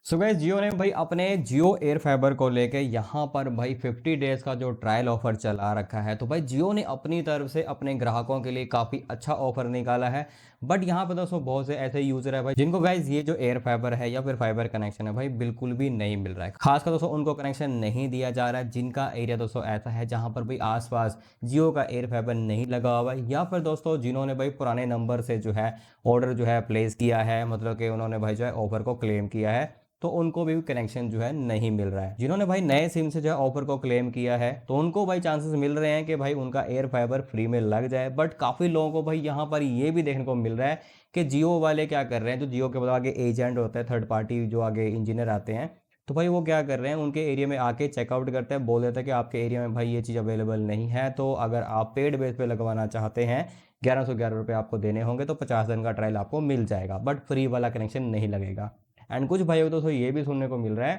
So guys जियो ने भाई अपने जियो एयर फाइबर को लेके यहाँ पर भाई 50 डेज का जो ट्रायल ऑफर चला रखा है। तो भाई जियो ने अपनी तरफ से अपने ग्राहकों के लिए काफ़ी अच्छा ऑफर निकाला है। बट यहाँ पर दोस्तों बहुत से ऐसे यूज़र है भाई जिनको गाइस ये जो एयर फाइबर है या फिर फाइबर कनेक्शन है भाई बिल्कुल भी नहीं मिल रहा है। खासकर दोस्तों उनको कनेक्शन नहीं दिया जा रहा है जिनका एरिया दोस्तों ऐसा है जहाँ पर भाई आसपास जियो का एयर फाइबर नहीं लगा हुआ है, या फिर दोस्तों जिन्होंने भाई पुराने नंबर से जो है ऑर्डर जो है प्लेस किया है, मतलब कि उन्होंने भाई जो है ऑफर को क्लेम किया है, तो उनको भी कनेक्शन जो है नहीं मिल रहा है। जिन्होंने भाई नए सिम से जो है ऑफर को क्लेम किया है तो उनको भाई चांसेस मिल रहे हैं कि भाई उनका एयर फाइबर फ्री में लग जाए। बट काफ़ी लोगों को भाई यहाँ पर ये भी देखने को मिल रहा है कि जियो वाले क्या कर रहे हैं, जो जियो के बाद आगे एजेंट होता है, थर्ड पार्टी जो आगे इंजीनियर आते हैं, तो भाई वो क्या कर रहे हैं, उनके एरिया में आके चेकआउट करते हैं, बोल देते हैं कि आपके एरिया में भाई ये चीज़ अवेलेबल नहीं है, तो अगर आप पेड बेस पे लगवाना चाहते हैं 1111 रुपये आपको देने होंगे, तो 50 दिन का ट्रायल आपको मिल जाएगा, बट फ्री वाला कनेक्शन नहीं लगेगा। एंड कुछ भाइयों को तो ये भी सुनने को मिल रहा है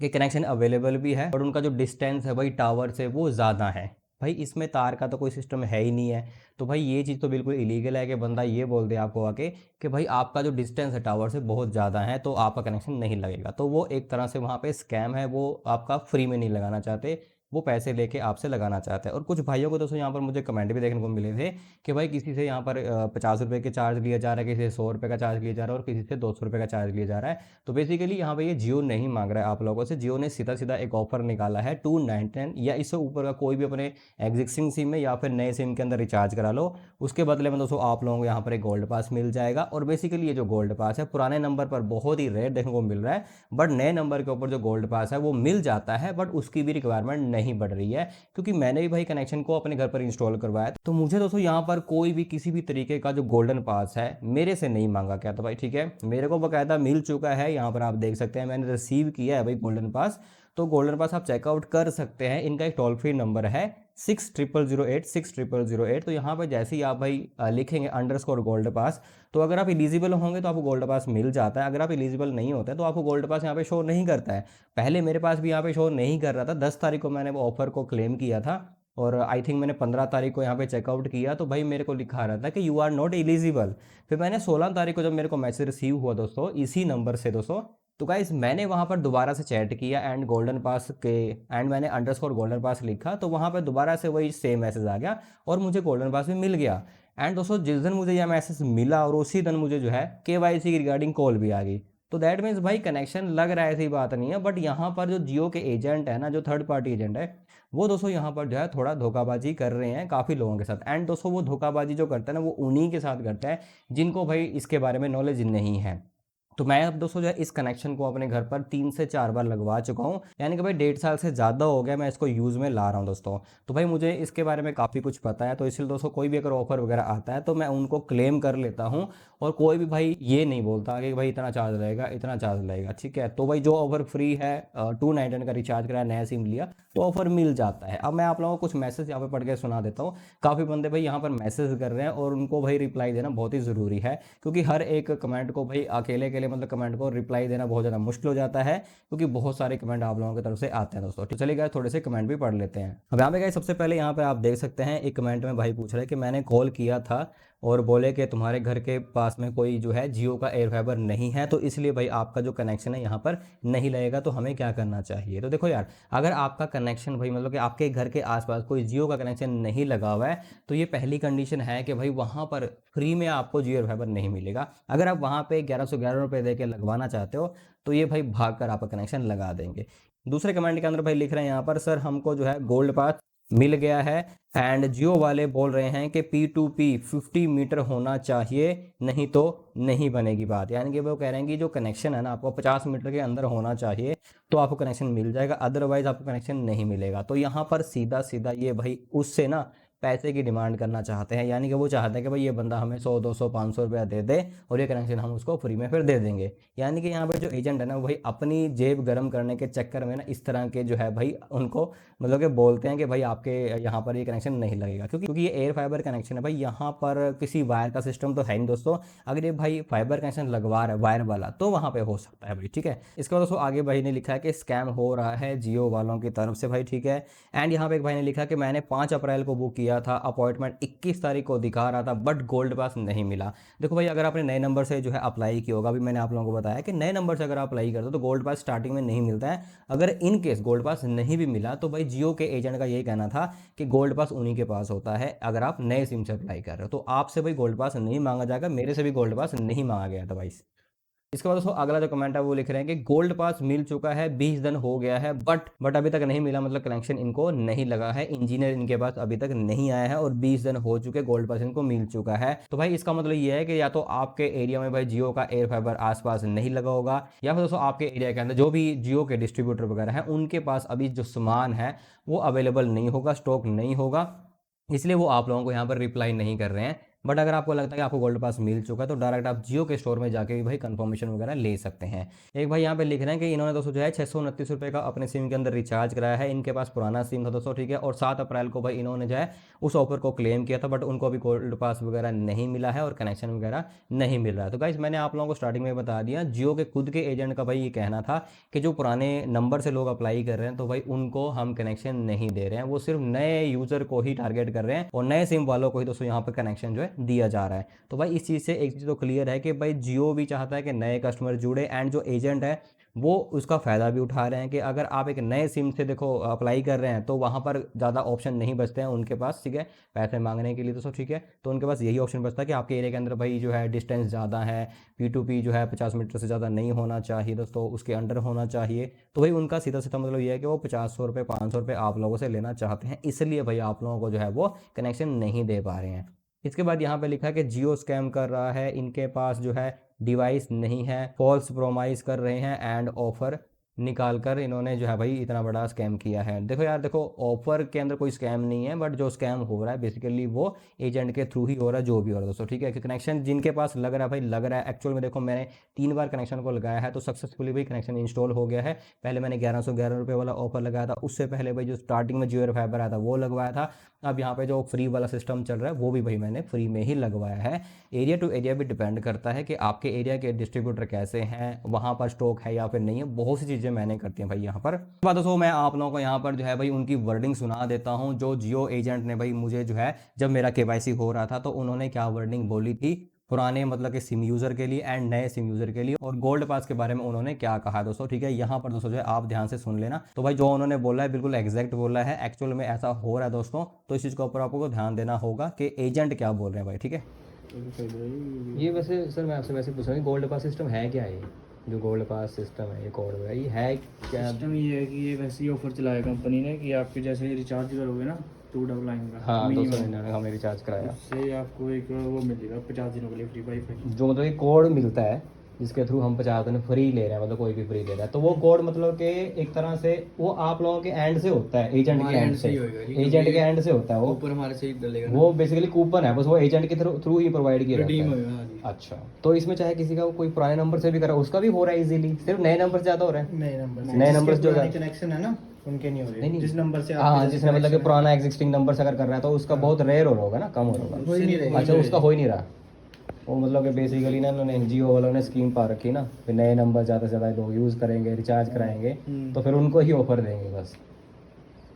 कि कनेक्शन अवेलेबल भी है और उनका जो डिस्टेंस है भाई टावर से वो ज़्यादा है। भाई इसमें तार का तो कोई सिस्टम है ही नहीं है। तो भाई ये चीज़ तो बिल्कुल इलीगल है कि बंदा ये बोल दे आपको आके कि भाई आपका जो डिस्टेंस है टावर से बहुत ज़्यादा है तो आपका कनेक्शन नहीं लगेगा। तो वो एक तरह से वहाँ पे स्कैम है, वो आपका फ्री में नहीं लगाना चाहते, वो पैसे लेके आपसे लगाना चाहते हैं। और कुछ भाइयों को दोस्तों यहाँ पर मुझे कमेंट भी देखने को मिले थे कि भाई किसी से यहाँ पर 50 रुपये के चार्ज लिया जा रहा है, किसी से 100 रुपये का चार्ज लिया जा रहा है और किसी से 200 रुपये का चार्ज लिया जा रहा है। तो बेसिकली यहाँ पे ये जियो नहीं मांग रहा है आप लोगों से, जियो ने सीधा सीधा एक ऑफर निकाला है 299 या इससे ऊपर का कोई भी अपने एग्जिस्टिंग सिम में या फिर नए सिम के अंदर रिचार्ज करा लो, उसके बदले में दोस्तों आप लोगों को यहाँ पर एक गोल्ड पास मिल जाएगा। और बेसिकली ये जो गोल्ड पास है पुराने नंबर पर बहुत ही रेयर देखने को मिल रहा है, बट नए नंबर के ऊपर जो गोल्ड पास है वो मिल जाता है, बट उसकी भी रिक्वायरमेंट नहीं बढ़ रही है। क्योंकि मैंने भी भाई कनेक्शन को अपने घर पर इंस्टॉल करवाया, तो मुझे दोस्तों यहाँ पर कोई भी किसी भी तरीके का जो गोल्डन पास है मेरे से नहीं मांगा गया। तो भाई ठीक है, मेरे को बाकायदा मिल चुका है, यहाँ पर आप देख सकते हैं मैंने रिसीव किया है भाई गोल्डन पास। तो गोल्डन पास आप चेकआउट कर सकते हैं, इनका एक टोल फ्री नंबर है 6008 6008। तो यहाँ पर जैसे ही आप भाई लिखेंगे अंडरस्कोर गोल्ड पास, तो अगर आप एलिजिबल होंगे तो आपको गोल्ड पास मिल जाता है। अगर आप एलिजिबल नहीं होते तो आपको गोल्ड पास यहाँ पे शो नहीं करता है। पहले मेरे पास भी यहाँ पे शो नहीं कर रहा था, 10 तारीख को मैंने वो ऑफर को क्लेम किया था और आई थिंक मैंने 15 तारीख को यहाँ पे चेकआउट किया, तो भाई मेरे को लिखा रहा था कि यू आर नॉट एलिजिबल। फिर मैंने 16 तारीख को जब मेरे को मैसेज रिसीव हुआ दोस्तों इसी नंबर से दोस्तों, तो गाइस मैंने वहाँ पर दोबारा से चैट किया एंड गोल्डन पास के एंड मैंने अंडरस्कोर गोल्डन पास लिखा, तो वहाँ पर दोबारा से वही सेम मैसेज आ गया और मुझे गोल्डन पास भी मिल गया। एंड दोस्तों जिस दिन मुझे यह मैसेज मिला और उसी दिन मुझे जो है KYC की रिगार्डिंग कॉल भी आ गई। तो दैट मीन्स भाई कनेक्शन लग रहा है, ऐसी बात नहीं है। बट यहाँ पर जो जियो के एजेंट है ना, जो थर्ड पार्टी एजेंट है, वो दोस्तों यहाँ पर जो है थोड़ा धोखाबाजी कर रहे हैं काफ़ी लोगों के साथ। एंड दोस्तों वो धोखाबाजी जो करते हैं ना वो उन्हीं के साथ करते हैं जिनको भाई इसके बारे में नॉलेज नहीं है। तो मैं अब दोस्तों जो है इस कनेक्शन को अपने घर पर 3 से 4 बार लगवा चुका हूँ, यानी कि भाई 1.5 साल से ज़्यादा हो गया मैं इसको यूज़ में ला रहा हूँ दोस्तों। तो भाई मुझे इसके बारे में काफ़ी कुछ पता है, तो इसलिए दोस्तों कोई भी अगर ऑफर वगैरह आता है तो मैं उनको क्लेम कर लेता हूँ और कोई भी भाई ये नहीं बोलता कि भाई इतना चार्ज लगेगा इतना चार्ज लगेगा। ठीक है, तो भाई जो ऑफर फ्री है 299 का रिचार्ज कराया, नया सिम लिया तो ऑफर मिल जाता है। अब मैं आप लोगों को कुछ मैसेज यहाँ पर पढ़ के सुना देता हूँ। काफ़ी बंदे भाई यहाँ पर मैसेज कर रहे हैं और उनको भाई रिप्लाई देना बहुत ही ज़रूरी है, क्योंकि हर एक कमेंट को भाई अकेले अकेले मतलब कमेंट को रिप्लाई देना बहुत ज़्यादा मुश्किल हो जाता है, क्योंकि बहुत सारे कमेंट आप लोगों की तरफ से आते हैं दोस्तों। तो चलिए गाइस थोड़े से कमेंट भी पढ़ लेते हैं। अब यहाँ पे गाइस सबसे पहले यहाँ पे आप देख सकते हैं एक कमेंट में भाई पूछ रहे हैं कि मैंने कॉल किया था और बोले कि तुम्हारे घर के पास में कोई जो है जियो का एयर फाइबर नहीं है, तो इसलिए भाई आपका जो कनेक्शन है यहाँ पर नहीं लगेगा, तो हमें क्या करना चाहिए। तो देखो यार, अगर आपका कनेक्शन भाई मतलब कि आपके घर के आसपास कोई जियो का कनेक्शन नहीं लगा हुआ है, तो ये पहली कंडीशन है कि भाई वहाँ पर फ्री में आपको जियो एयर फाइबर नहीं मिलेगा। अगर आप वहाँ पे 1111 रुपये दे के लगवाना चाहते हो तो ये भाई भाग कर आपका कनेक्शन लगा देंगे। दूसरे कमेंट के अंदर भाई लिख रहे हैं यहाँ पर, सर हमको जो है गोल्ड पास मिल गया है एंड जियो वाले बोल रहे हैं कि P2P 50 मीटर होना चाहिए, नहीं तो नहीं बनेगी बात। यानी कि वो कह रहे हैं कि जो कनेक्शन है ना आपको 50 मीटर के अंदर होना चाहिए तो आपको कनेक्शन मिल जाएगा, अदरवाइज आपको कनेक्शन नहीं मिलेगा। तो यहाँ पर सीधा सीधा ये भाई उससे ना पैसे की डिमांड करना चाहते हैं, यानी कि वो चाहते हैं कि भाई ये बंदा हमें 100 200 500 रुपया दे दे और ये कनेक्शन हम उसको फ्री में फिर दे देंगे। यानी कि यहाँ पर जो एजेंट है ना वो भाई अपनी जेब गर्म करने के चक्कर में ना इस तरह के जो है भाई उनको मतलब कि बोलते हैं कि भाई आपके यहाँ पर ये कनेक्शन नहीं लगेगा, क्योंकि ये एयर फाइबर कनेक्शन है भाई, यहाँ पर किसी वायर का सिस्टम तो है नहीं दोस्तों। अगर ये भाई फाइबर कनेक्शन लगवा रहा है वायर वाला तो वहाँ पे हो सकता है भाई। ठीक है, इसके बाद दोस्तों आगे भाई ने लिखा है कि स्कैम हो रहा है जियो वालों की तरफ से भाई। ठीक है, एंड यहाँ पे एक भाई ने लिखा कि मैंने 5 अप्रैल को बुक किया किया था, अपॉइंटमेंट 21 तारीख को दिखा रहा था, बट गोल्ड पास नहीं मिला। देखो भाई, अगर आपने नए नंबर से जो है अप्लाई किया होगा, अभी मैंने आप लोगों को बताया कि नए नंबर से अगर आप अप्लाई करते हो तो गोल्ड पास स्टार्टिंग में नहीं मिलता है। अगर इन केस गोल्ड पास नहीं भी मिला तो भाई जियो के एजेंट का यही कहना था कि गोल्ड पास उन्हीं के पास होता है अगर आप नए सिम से अप्लाई कर रहे हो। तो आपसे भाई गोल्ड पास नहीं मांगा जाएगा, मेरे से भी गोल्ड पास नहीं मांगा गया था भाई। इसके बाद दोस्तों अगला जो कमेंट है वो लिख रहे हैं कि गोल्ड पास मिल चुका है, 20 दिन हो गया है, बट अभी तक नहीं मिला, मतलब कनेक्शन इनको नहीं लगा है, इंजीनियर इनके पास अभी तक नहीं आया है और 20 दिन हो चुके, गोल्ड पास इनको मिल चुका है। तो भाई इसका मतलब ये है कि या तो आपके एरिया में भाई जियो का एयर फाइबर आसपास नहीं लगा होगा, या फिर दोस्तों आपके एरिया के अंदर जो भी जियो के डिस्ट्रीब्यूटर वगैरह है उनके पास अभी जो सामान है वो अवेलेबल नहीं होगा, स्टॉक नहीं होगा, इसलिए वो आप लोगों को यहाँ पर रिप्लाई नहीं कर रहे हैं। बट अगर आपको लगता है कि आपको गोल्ड पास मिल चुका है तो डायरेक्ट आप जियो के स्टोर में जाके भी भाई कंफर्मेशन वगैरह ले सकते हैं। एक भाई यहाँ पे लिख रहे हैं कि इन्होंने दोस्तों जो है 629 रुपये का अपने सिम के अंदर रिचार्ज कराया है, इनके पास पुराना सिम था दोस्तों, ठीक है, और 7 अप्रैल को भाई इन्होंने जो है उस ऑफर को क्लेम किया था, बट उनको अभी गोल्ड पास वगैरह नहीं मिला है और कनेक्शन वगैरह नहीं मिल रहा है। तो गाइस मैंने आप लोगों को स्टार्टिंग में बता दिया, जियो के खुद के एजेंट का भाई ये कहना था कि जो पुराने नंबर से लोग अप्लाई कर रहे हैं तो भाई उनको हम कनेक्शन नहीं दे रहे हैं, वो सिर्फ नए यूज़र को ही टारगेट कर रहे हैं और नए सिम वालों को ही दोस्तों यहाँ पर कनेक्शन जो है दिया जा रहा है। तो भाई इस चीज़ से एक चीज़ तो क्लियर है कि भाई जियो भी चाहता है कि नए कस्टमर जुड़े, एंड जो एजेंट है वो उसका फ़ायदा भी उठा रहे हैं कि अगर आप एक नए सिम से देखो अप्लाई कर रहे हैं तो वहाँ पर ज़्यादा ऑप्शन नहीं बचते हैं उनके पास, ठीक है, पैसे मांगने के लिए दोस्तों, ठीक है, तो उनके पास यही ऑप्शन बचता है कि आपके एरिया के अंदर भाई जो है डिस्टेंस ज़्यादा है, P2P जो है 50 मीटर से ज़्यादा नहीं होना चाहिए दोस्तों, उसके अंडर होना चाहिए। तो भाई उनका सीधा सीधा मतलब ये है कि वो 500 रुपये 500 रुपये आप लोगों से लेना चाहते हैं, इसलिए भाई आप लोगों को जो है वो कनेक्शन नहीं दे पा रहे हैं। इसके बाद यहाँ पे लिखा है कि जियो स्कैम कर रहा है, इनके पास जो है डिवाइस नहीं है, फॉल्स प्रोमाइज कर रहे हैं एंड ऑफर निकाल कर इन्होंने जो है भाई इतना बड़ा स्कैम किया है। देखो यार, देखो ऑफर के अंदर कोई स्कैम नहीं है, बट जो स्कैम हो रहा है बेसिकली वो एजेंट के थ्रू ही हो रहा है, जो भी हो रहा है दोस्तों, ठीक है, कि कनेक्शन जिनके पास लग रहा है भाई लग रहा है। एक्चुअल में देखो मैंने 3 बार कनेक्शन को लगाया है तो सक्सेसफुली भाई कनेक्शन इंस्टॉल हो गया है। पहले मैंने 1111 रुपये वाला ऑफर लगाया था, उससे पहले भाई जो स्टार्टिंग में जियो एयर फाइबर आया था वो लगवाया था, अब यहाँ पे जो फ्री वाला सिस्टम चल रहा है वो भी भाई मैंने फ्री में ही लगवाया है। एरिया टू एरिया भी डिपेंड करता है कि आपके एरिया के डिस्ट्रीब्यूटर कैसे हैं, वहाँ पर स्टॉक है या फिर नहीं है, बहुत सी चीज़ें मैंने करती हैं भाई यहाँ पर। बात दोस्तों मैं आप लोगों को यहाँ पर जो है भाई उनकी वर्डिंग सुना देता हूँ, जो जियो एजेंट ने भाई मुझे जो है जब मेरा KYC हो रहा था तो उन्होंने क्या वर्डिंग बोली थी पुराने मतलब कि सिम यूज़र के लिए एंड नए सिम यूज़र के लिए, और गोल्ड पास के बारे में उन्होंने क्या कहा है दोस्तों, ठीक है, यहाँ पर दोस्तों जो है आप ध्यान से सुन लेना। तो भाई जो उन्होंने बोला है बिल्कुल एग्जैक्ट बोला है, एक्चुअल में ऐसा हो रहा है दोस्तों, तो इस चीज़ के ऊपर आपको ध्यान देना होगा कि एजेंट क्या बोल रहे हैं भाई, ठीक है। ये वैसे सर मैं आपसे वैसे पूछ रहा हूँ गोल्ड पास सिस्टम है क्या, ये जो गोल्ड पास सिस्टम है ये कोड भाई है क्या? सिस्टम ये है कि ये वैसे ही ऑफर चलाया कंपनी ने कि आपके जैसे रिचार्ज करोगे ना 299 का, हाँ minimum, 299 हमें रिचार्ज कराया, उससे आपको एक वो मिलेगा 50 दिनों के लिए फ्री वाईफाई। जो मतलब एक कोड मिलता है जिसके थ्रू हम 50 दिन फ्री ले रहे हैं, मतलब कोई भी फ्री ले रहा है, तो वो कोड मतलब कि एक तरह से वो आप लोगों के एंड से होता है, एजेंट के एंड से, एजेंट के एंड से होता है वो, ऊपर हमारे से ही डलेगा वो बेसिकली कूपन है, बस वो एजेंट के थ्रू ही प्रोवाइड किया रिडीम जाता है। होगा। हाँ जी। अच्छा, तो इसमें चाहे किसी का कोई पुराने नंबर से भी करा उसका भी हो रहा है इजीली, सिर्फ नए नंबर से ज़्यादा हो रहा है, नए नंबर नए नंबर जो कनेक्शन है ना उनके नहीं हो रहे, नहीं, जिस नंबर से हाँ जिसने मतलब कि पुराना एग्जिस्टिंग नंबर से अगर कर रहा है तो उसका बहुत रेयर हो रहा होगा ना, कम हो रहा हो ही नहीं होगा। रहा। अच्छा, उसका हो ही नहीं रहा, वो मतलब कि बेसिकली ना उन्होंने जियो वालों ने स्कीम पा रखी ना, फिर नए नंबर ज़्यादा से ज़्यादा लोग यूज़ करेंगे, रिचार्ज कराएंगे तो फिर उनको ही ऑफर देंगे बस।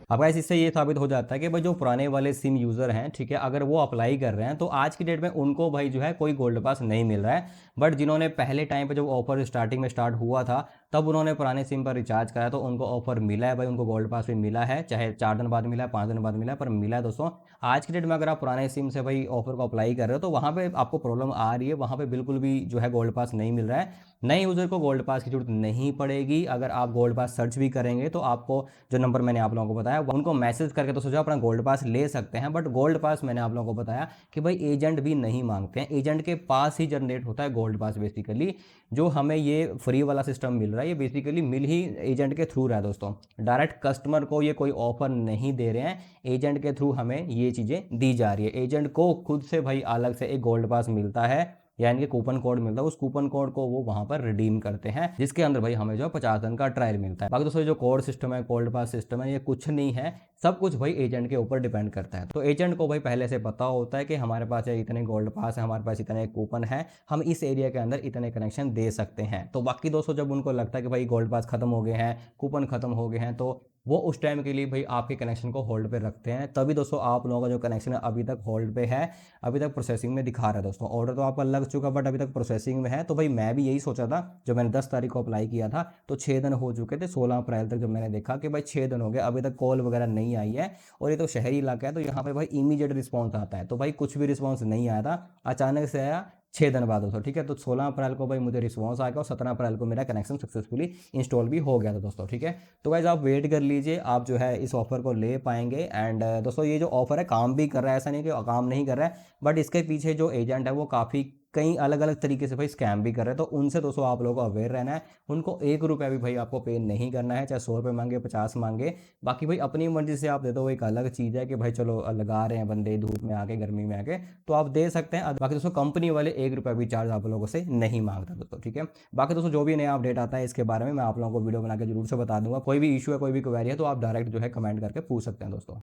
अब गाइस इससे ये साबित हो जाता है कि भाई जो पुराने वाले सिम यूज़र हैं, ठीक है, अगर वो अप्लाई कर रहे हैं तो आज की डेट में उनको भाई जो है कोई गोल्ड पास नहीं मिल रहा है, बट जिन्होंने पहले टाइम पे जब ऑफर स्टार्टिंग में स्टार्ट हुआ था तब उन्होंने पुराने सिम पर रिचार्ज कराया तो उनको ऑफर मिला है भाई, उनको गोल्ड पास भी मिला है, चाहे 4 दिन बाद मिला है 5 दिन बाद मिला है, पर मिला है दोस्तों। आज की डेट में अगर आप पुराने सिम से भाई ऑफर को अप्लाई कर रहे हो तो वहाँ पे आपको प्रॉब्लम आ रही है, वहाँ पे बिल्कुल भी जो है गोल्ड पास नहीं मिल रहा है। नए यूज़र को गोल्ड पास की जरूरत नहीं पड़ेगी, अगर आप गोल्ड पास सर्च भी करेंगे तो आपको जो नंबर मैंने आप लोगों को बताया उनको मैसेज करके तो सोचो अपना गोल्ड पास ले सकते हैं, बट गोल्ड पास मैंने आप लोगों को बताया कि भाई एजेंट भी नहीं मांगते हैं, एजेंट के पास ही जनरेट होता है गोल्ड पास। बेसिकली जो हमें ये फ्री वाला सिस्टम मिल रहा है ये बेसिकली मिल ही एजेंट के थ्रू रहा है दोस्तों, डायरेक्ट कस्टमर को ये कोई ऑफर नहीं दे रहे हैं, एजेंट के थ्रू हमें ये चीज़ें दी जा रही है। एजेंट को खुद से भाई अलग से एक गोल्ड पास मिलता है, यानी कि कूपन कोड मिलता है, उस कूपन कोड को वो वहाँ पर रिडीम करते हैं जिसके अंदर भाई हमें जो 50 दिन का ट्रायल मिलता है। बाकी दोस्तों जो कोड सिस्टम है, गोल्ड पास सिस्टम है, ये कुछ नहीं है, सब कुछ भाई एजेंट के ऊपर डिपेंड करता है। तो एजेंट को भाई पहले से पता होता है कि हमारे पास ये इतने गोल्ड पास है, हमारे पास इतने कूपन है, हम इस एरिया के अंदर इतने कनेक्शन दे सकते हैं। तो बाकी दोस्तों जब उनको लगता है कि भाई गोल्ड पास खत्म हो गए हैं, कूपन खत्म हो गए हैं, तो वो उस टाइम के लिए भाई आपके कनेक्शन को होल्ड पे रखते हैं। तभी दोस्तों आप लोगों का जो कनेक्शन है अभी तक होल्ड पे है, अभी तक प्रोसेसिंग में दिखा रहा है दोस्तों। ऑर्डर तो आपका लग चुका बट अभी तक प्रोसेसिंग में है। तो भाई मैं भी यही सोचा था जब मैंने 10 तारीख को अप्लाई किया था, तो 6 दिन हो चुके थे। 16 अप्रैल तक जब मैंने देखा कि भाई 6 दिन हो गए, अभी तक कॉल वगैरह नहीं आई है, और ये तो शहरी इलाका है, तो यहाँ पे भाई इमीडिएट रिस्पॉन्स आता है। तो भाई कुछ भी रिस्पॉन्स नहीं आया था, अचानक से आया 6 दिन बाद दोस्तों, ठीक है। तो 16 अप्रैल को भाई मुझे रिस्पॉन्स आ गया और 17 अप्रैल को मेरा कनेक्शन सक्सेसफुली इंस्टॉल भी हो गया था दोस्तों, ठीक है। तो गाइज आप वेट कर लीजिए, आप जो है इस ऑफर को ले पाएंगे। एंड दोस्तों ये जो ऑफर है काम भी कर रहा है, ऐसा नहीं कि काम नहीं कर रहा है, बट इसके पीछे जो एजेंट है वो काफ़ी कई अलग अलग तरीके से भाई स्कैम भी कर रहे हैं। तो उनसे दोस्तों आप लोगों को अवेयर रहना है। उनको 1 रुपया भी भाई आपको पे नहीं करना है, चाहे 100 रुपये मांगे, 50 मांगे। बाकी भाई अपनी मर्जी से आप दे दो, वो एक अलग चीज़ है कि भाई चलो लगा रहे हैं बंदे धूप में आके, गर्मी में आके, तो आप दे सकते हैं। बाकी दोस्तों कंपनी वाले 1 रुपया भी चार्ज आप लोगों से नहीं मांगता दोस्तों, ठीक है। बाकी दोस्तों जो भी नया अपडेट आता है इसके बारे में मैं आप लोगों को वीडियो बना के जरूर से बता दूंगा। कोई भी इशू है, कोई भी क्वेरी है, तो आप डायरेक्ट जो है कमेंट करके पूछ सकते हैं दोस्तों।